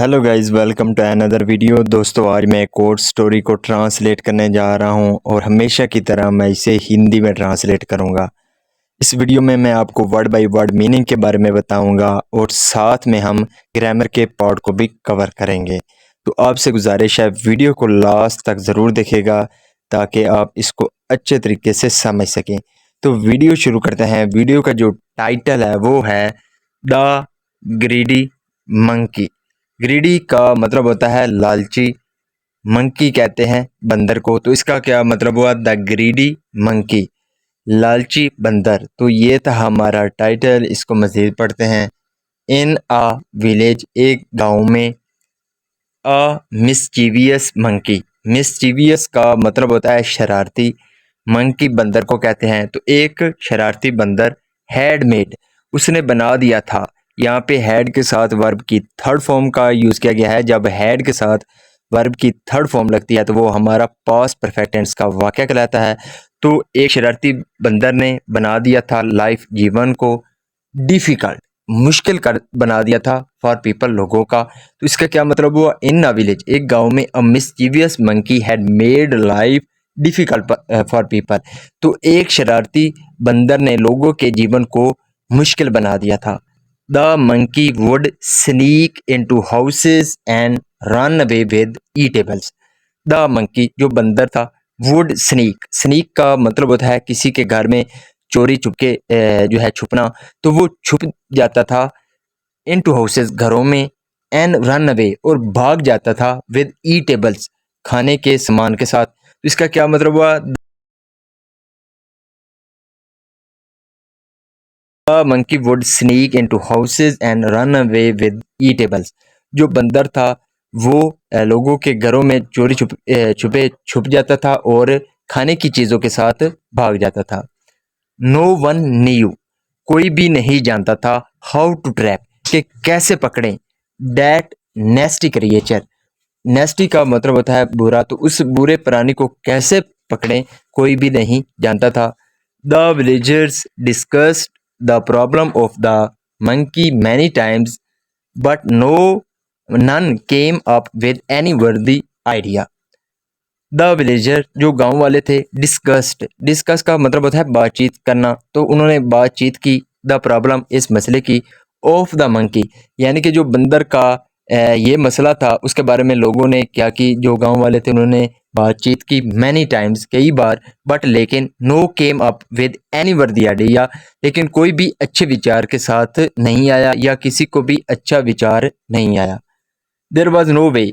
Hello guys, welcome to another video. दोस्तों, आज मैं एक और स्टोरी को ट्रांसलेट करने जा रहा हूं और हमेशा की तरह मैं इसे हिंदी में ट्रांसलेट करूंगा। इस वीडियो में मैं आपको वर्ड बाय वर्ड मीनिंग के बारे में बताऊंगा और साथ में हम ग्रामर के पार्ट को भी कवर करेंगे। तो आपसे गुजारिश है, वीडियो को लास्ट तक ज़रूर देखेगा ताकि आप इसको अच्छे तरीके से समझ सकें। तो वीडियो शुरू करते हैं। वीडियो का जो टाइटल है वो है द ग्रीडी मंकी। ग्रीडी का मतलब होता है लालची, मंकी कहते हैं बंदर को। तो इसका क्या मतलब हुआ? द ग्रीडी मंकी, लालची बंदर। तो ये था हमारा टाइटल। इसको मज़ीद पढ़ते हैं। इन अ विलेज, एक गांव में। अ मिस्चीवियस मंकी, मिस्चीवियस का मतलब होता है शरारती, मंकी बंदर को कहते हैं। तो एक शरारती बंदर हैड मेड, उसने बना दिया था। यहाँ पे हैड के साथ वर्ब की थर्ड फॉर्म का यूज़ किया गया है। जब हैड के साथ वर्ब की थर्ड फॉर्म लगती है तो वो हमारा पास्ट परफेक्ट टेंस का वाक़या कहलाता है। तो एक शरारती बंदर ने बना दिया था लाइफ, जीवन को, डिफ़िकल्ट, मुश्किल कर बना दिया था फॉर पीपल, लोगों का। तो इसका क्या मतलब हुआ? इन अ विलेज, एक गांव में, a mischievous monkey had made life difficult for people. तो एक शरारती बंदर ने लोगों के जीवन को मुश्किल बना दिया था। The monkey would sneak into houses and run away with eatables. The monkey, जो बंदर था, वुड स्नीक, स्नीक का मतलब होता है किसी के घर में चोरी चुपके जो है छुपना। तो वो छुप जाता था इनटू हाउसेस, घरों में, एंड रन अवे, और भाग जाता था, विद ईटेबल्स, खाने के सामान के साथ। तो इसका क्या मतलब हुआ? The monkey would sneak into houses and run away with eatables. जो बंदर था वो लोगों के घरों में चोरी छुपे छुप जाता था और खाने की चीज़ों के साथ भाग जाता था। नो वन न्यू, कोई भी नहीं जानता था, हाउ टू ट्रैप, कि कैसे पकड़ें, डैट नेस्टी क्रिएचर, नेस्टी का मतलब होता है बुरा। तो उस बुरे प्राणी को कैसे पकड़ें कोई भी नहीं जानता था। The villagers discussed the problem of the monkey many times but no none came up with any worthy idea. The villager, जो गांव वाले थे, डिस्कस्ड, डिस्कस का मतलब होता है बातचीत करना। तो उन्होंने बातचीत की, द प्रॉब्लम, इस मसले की, ऑफ द मंकी, यानी कि जो बंदर का ये मसला था उसके बारे में लोगों ने क्या की, जो गांव वाले थे उन्होंने बातचीत की मैनी टाइम्स, कई बार, बट लेकिन know came up with any worthy idea, लेकिन कोई भी अच्छे विचार के साथ नहीं आया या किसी को भी अच्छा विचार नहीं आया। देयर वॉज नो वे,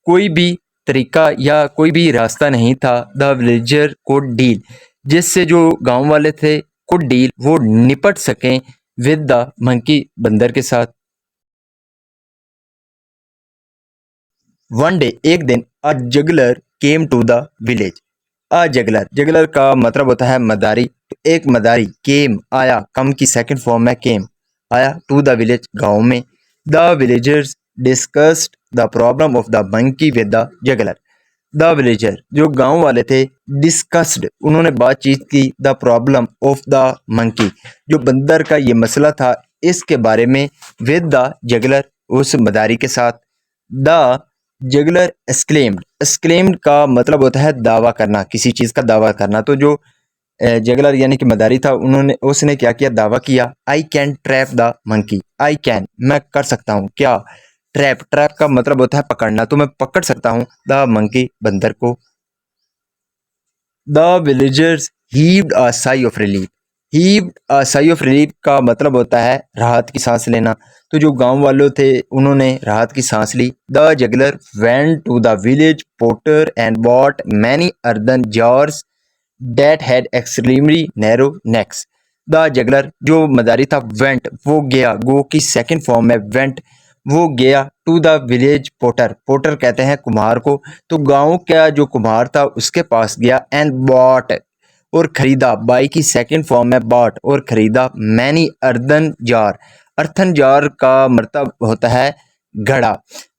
कोई भी तरीका या कोई भी रास्ता नहीं था, द विलेजर कोड डील, जिससे जो गांव वाले थे, कोड डील, वो निपट सकें, विद द मंकी, बंदर के साथ। वन डे, एक दिन, a juggler came to the village. A juggler, juggler का मतलब होता है मदारी। तो एक मदारी, केम, आया, कम की सेकंड फॉर्म है केम, आया, टू द विलेज, गांव में। The villagers discussed the problem of the monkey with the juggler. The villager, जो गांव वाले थे, डिस्कस्ड, उन्होंने बातचीत की, the problem of the monkey, जो बंदर का ये मसला था इसके बारे में, विद द जगलर, उस मदारी के साथ। द जगलर एक्सक्लेम्ड, एक्सक्लेम्ड का मतलब होता है दावा करना, किसी चीज़ का दावा करना। तो जो जगलर यानी कि मदारी था, उन्होंने उसने क्या किया? दावा किया, I can trap the monkey, I can, मैं कर सकता हूँ, क्या? ट्रैप, ट्रैप का मतलब होता है पकड़ना, तो मैं पकड़ सकता हूँ द मंकी, बंदर को। The villagers heaved a sigh of relief, heaved a sigh of relief का मतलब होता है राहत की सांस लेना। तो जो गांव वालों थे उन्होंने राहत की सांस ली। The juggler went to the village potter and bought many earthen jars that had extremely narrow necks. The juggler, जो मदारी था, वेंट, वो गया, गो की सेकंड फॉर्म है वेंट, वो गया, to the village potter, potter कहते हैं कुम्हार को। तो गांव का जो कुम्हार था उसके पास गया, एंड बॉट, और खरीदा, बाई की सेकंड फॉर्म है बॉट, और खरीदा, many earthen jar, earthen jar का मतलब होता है घड़ा,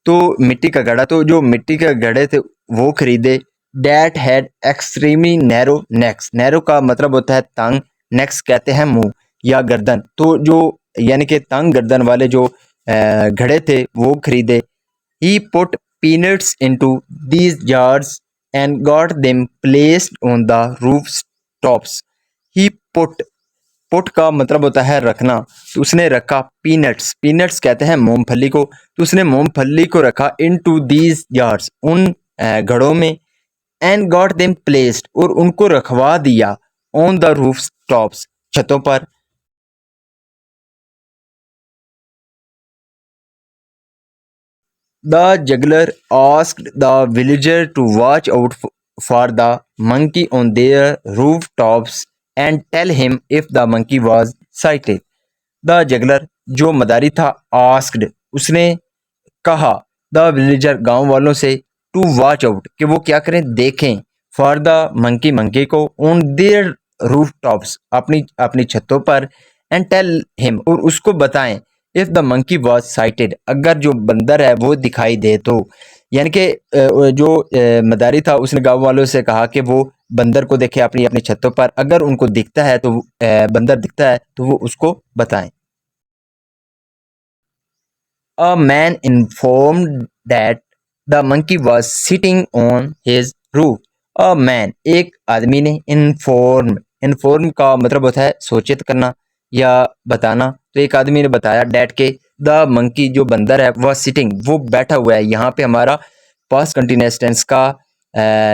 तो मिट्टी का घड़ा। तो जो मिट्टी के घड़े थे वो खरीदे। That had extremely narrow next, narrow का मतलब होता है तंग, नेक्स कहते हैं मुंह या गर्दन। तो जो यानी कि तंग गर्दन वाले जो घड़े थे वो खरीदे। he put peanuts into these jars and got them placed on the rooftops. He put का मतलब होता है रखना, तो उसने रखा पीनट्स कहते हैं मूंगफली को, तो उसने मूंगफली को रखा into these jars उन घड़ों में, and got them placed और उनको रखवा दिया on the rooftops छतों पर. The juggler asked the villager to watch out for the monkey on their rooftops and tell him if the monkey was sighted. The juggler जो मदारी था asked उसने कहा द विलेजर गांव वालों से टू वॉच आउट कि वो क्या करें देखें फॉर द मंकी को ऑन देयर रूफ टॉप्स अपनी अपनी छतों पर एंड टेल हिम और उसको बताएं if the monkey was sighted अगर जो बंदर है वो दिखाई दे तो यानी कि जो मदारी था उसने गांव वालों से कहा कि वो बंदर को देखे अपनी अपनी छतों पर अगर उनको दिखता है तो बंदर दिखता है तो वो उसको बताएं. A man informed that the monkey was sitting on his roof. A man एक आदमी ने inform का मतलब होता है सूचित करना या बताना. तो एक आदमी ने बताया डैट के द मंकी जो बंदर है वह सिटिंग वो बैठा हुआ है. यहाँ पे हमारा पास्ट कंटिन्यूअस टेंस का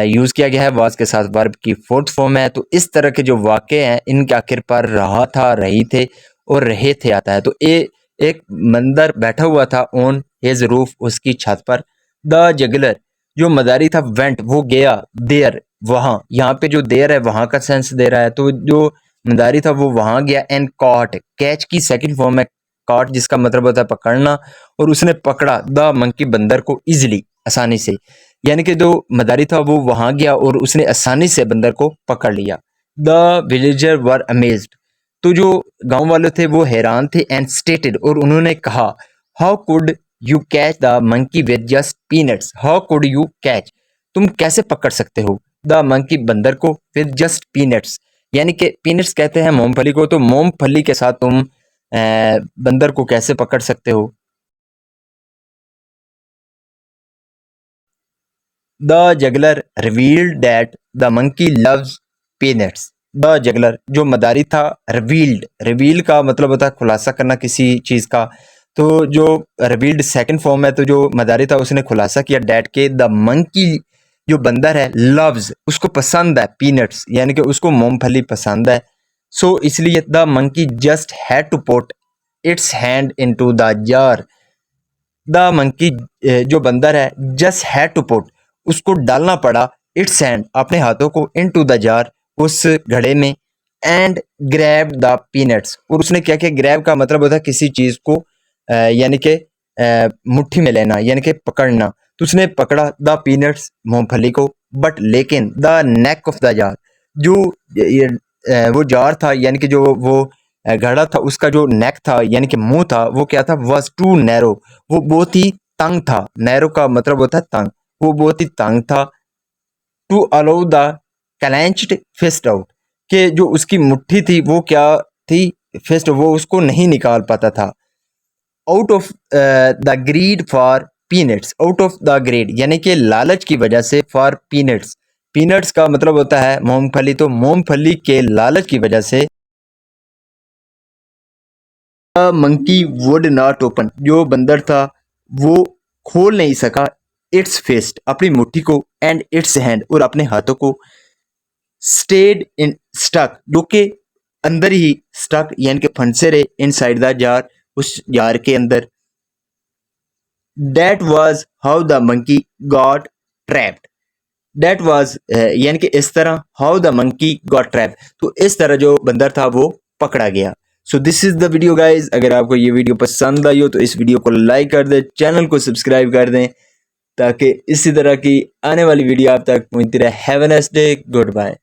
यूज किया गया है वाज के साथ वर्ब की फोर्थ फॉर्म है. तो इस तरह के जो वाक्य हैं इनके आखिर पर रहा था रही थे और रहे थे आता है. तो एक बंदर बैठा हुआ था ऑन हिज रूफ उसकी छत पर. द जगलर जो मदारी था वेंट वो गया देयर वहां. यहाँ पे जो देयर है वहां का सेंस दे रहा है. तो जो मदारी था वो वहां गया एंड कॉट कैच की सेकंड फॉर्म है कॉट जिसका मतलब होता है पकड़ना. और उसने पकड़ा द मंकी बंदर को इजिली आसानी से. यानी कि जो मदारी था वो वहां गया और उसने आसानी से बंदर को पकड़ लिया. द विलेजर वर अमेज्ड तो जो गांव वाले थे वो हैरान थे एंड स्टेटेड और उन्होंने कहा how could you catch the monkey with just peanuts. How could you catch तुम कैसे पकड़ सकते हो द मंकी बंदर को विद जस्ट पीनट्स यानी कि पीनट्स कहते हैं मूंगफली को. तो मूंगफली के साथ तुम बंदर को कैसे पकड़ सकते हो. The juggler revealed that the monkey loves peanuts. The juggler जो मदारी था रिवील का मतलब होता है खुलासा करना किसी चीज का. तो जो रिवील्ड सेकंड फॉर्म है तो जो मदारी था उसने खुलासा किया डैट के द मंकी जो बंदर है लव्स उसको पसंद है पीनट्स यानी कि उसको मूंगफली पसंद है. सो इसलिए the monkey just had to put its hand into the jar. The monkey जो बंदर है जस्ट हैड टू पुट उसको डालना पड़ा इट्स हैंड अपने हाथों को इनटू द जार उस घड़े में एंड ग्रैब द पीनट्स और उसने क्या किया. ग्रैब का मतलब होता है किसी चीज को यानी कि मुट्ठी में लेना यानी कि पकड़ना. तो उसने पकड़ा द पीनट्स मूंगफली को बट लेकिन the neck of the jar जो वो जार था यानी कि जो वो घड़ा था उसका जो नेक था यानी कि मुंह था वो क्या था वॉज टू नैरो वो बहुत ही तंग था. नैरो का मतलब होता है तंग. वो बहुत ही तंग था. To allow the clenched fist out कि जो उसकी मुट्ठी थी वो क्या थी फिस्ट वो उसको नहीं निकाल पाता था. Out of the greed for peanuts out of the greed यानी कि लालच की वजह से फॉर पीनट्स. पीनट्स का मतलब होता है मूंगफली. तो मूंगफली के लालच की वजह से मंकी वुड नॉट ओपन जो बंदर था वो खोल नहीं सका इट्स फिस्ट अपनी मुट्ठी को एंड इट्स हैंड और अपने हाथों को स्टेड इन स्टक जो के अंदर ही स्टक यानी कि फंसे रहे इनसाइड द जार उस जार के अंदर. That was how the monkey got trapped. That was यानी कि इस तरह how the monkey got trapped तो इस तरह जो बंदर था वो पकड़ा गया. So this is the video guys. अगर आपको ये वीडियो पसंद आई हो तो इस वीडियो को लाइक कर दें चैनल को सब्सक्राइब कर दें ताकि इसी तरह की आने वाली वीडियो आप तक पहुंचती रहे. Have a nice day. Good bye.